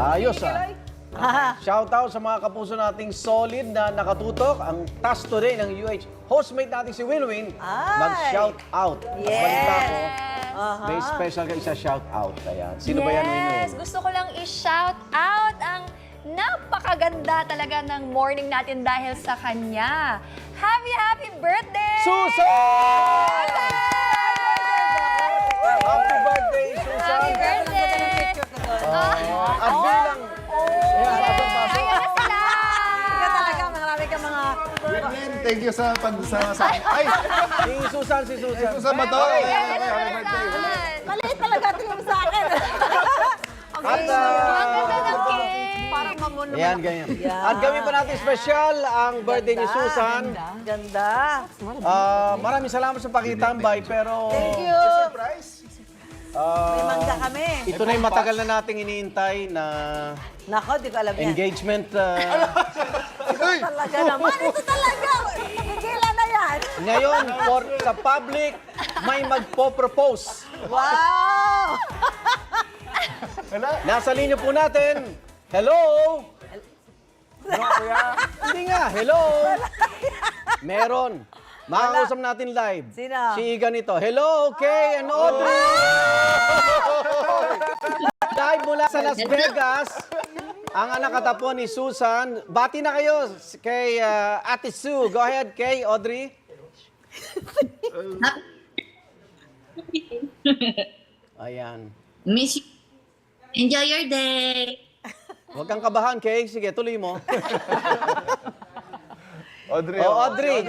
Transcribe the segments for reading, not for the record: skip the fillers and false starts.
Ayos Shoutout sa mga kapuso nating solid na nakatutok. Ang task today ng UH hostmate natin si Winwin. Mag-shout out. Yes. Balita ko, may special ka isa shout out. Ayan. Sino ba yan, Winwin? Yes, gusto ko lang i-shout out ang napakaganda talaga ng morning natin dahil sa kanya. Happy birthday! Susan! Happy birthday, Susan! Happy birthday! At bilang... Ayan, pasok. Ayan na sila! Ikaw talaga, marami ka mga... Winwin, thank you sa pagsama. Ay! Si Susan. Susan ba to? Happy Happy birthday. Maliit talaga ito yung sa akin. At, Ang ganda ng cake! Parang mamon naman. ayan, ganyan. At gawin pa natin special ang birthday ni Susan. Ganda. Maraming salamat sa pakitambay, pero... Thank you. Surprise! May mangga kami. Ito na yung matagal na nating iniintay na Nako, di ko alam yan. engagement. Talaga naman. Ito talaga. Kailan na yan? Ngayon, sa public, may magpo-propose. Wow! Nasa linya po natin. Hello? Hindi nga, hello? Meron. Makakausap natin live. Sino? Si Igan ito. Hello, Kay and Audrey! Live mula sa Las Vegas. Ang anak katapon ni Susan. Bati na kayo kay Ate Sue. Go ahead, Kay, Audrey. Ayan. Miss you. Enjoy your day. Huwag kang kabahan, Kay. Sige, tuloy mo. Audrey. Oh, Audrey.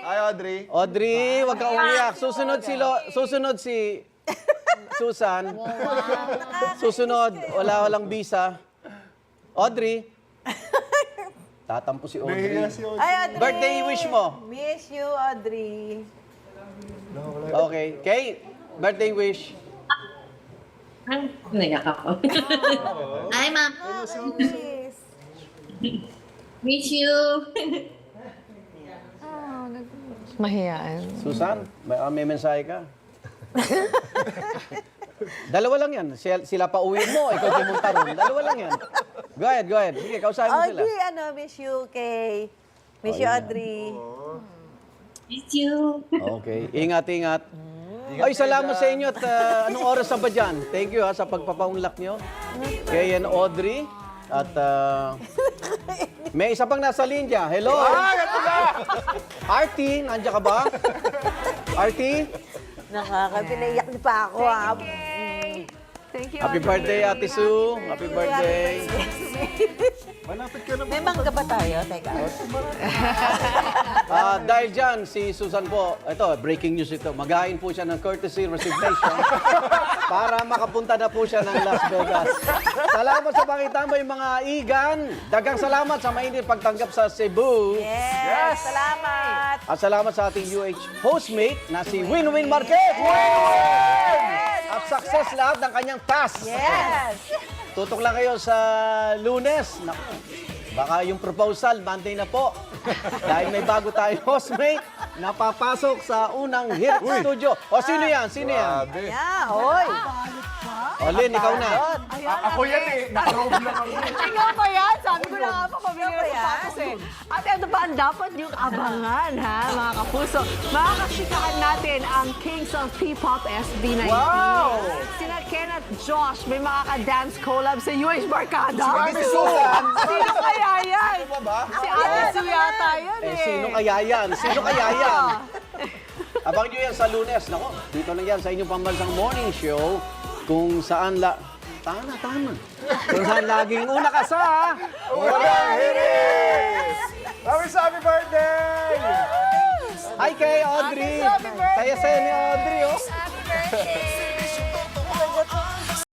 Hi, Audrey. Audrey, huwag kang umiyak. Susunod si Susan. Susunod, walang visa. Audrey. Tatampo si Audrey. Nahiya si Audrey. Ay, Audrey. Birthday wish mo. Miss you, Audrey. Okay. Kay, birthday wish. Ang naiyak ako. Hi, ma'am. Miss. Miss you. Mahiyaan. Susan, may mensahe ka. Dalawa lang yan. Sila pa uwi mo, ikaw pumunta ron. Dalawa lang yan. Go ahead. Sige, kausapin mo sila. Audrey, miss you, Kay. Miss you, Ayan. Audrey. Miss you. Okay. Ingat. Ay, salamat sa inyo at anong oras na ba dyan? Thank you sa pagpapaunlak nyo. Kay and Audrey. At may isa pang nasa linya. Hello? Artie, nandiyan ka ba? Artie? Nakakapinaiyak ni pa ako, ha? Thank you, Happy birthday, Ate Sue. Happy birthday. Malapit ka na. May mangga ba tayo? Teka. Dahil dyan, si Susan po, ito, breaking news ito, maghain po siya ng courtesy resignation para makapunta na po siya ng Las Vegas. Salamat sa pakitambay mga Igan. Dagang salamat sa mainit pagtanggap sa Cebu. Yes! Salamat! At salamat sa ating UH hostmate na si Winwin Marquez. At success lahat ng kanyang task. Yes! Tutok lang kayo sa Lunes. Naku, baka yung proposal, Monday na po. Dahil may bago tayong hostmate na papasok sa unang hit studio. O, sino yan? Grabe. Yeah, hoy! O, Lynn, ikaw na. Ako yan eh. Nakarob lang ako. Tingnan mo yan. Sabi ko na nga pa, pabili Tingnan mo na yan. sapatos eh. At ito ba ang dapat niyong abangan, ha, mga kapuso? Makakasikahan natin ang Kings of P-Pop SB19. Wow! Sina Ken at Josh, may makaka-dance collab sa UH Barkada. Si Susan. Sino kaya yan? Ano ba? Si Ate Sue yata yan eh. Sino kaya yan? Abangan nyo yan sa Lunes. Nako, dito lang yan sa inyong pambansang morning show kung saan Tama. Kung saan laging una ka sa... Walang hiris! Happy birthday! Hi kay Audrey. Kaya sa'yo ni Audrey, oh. Happy birthday!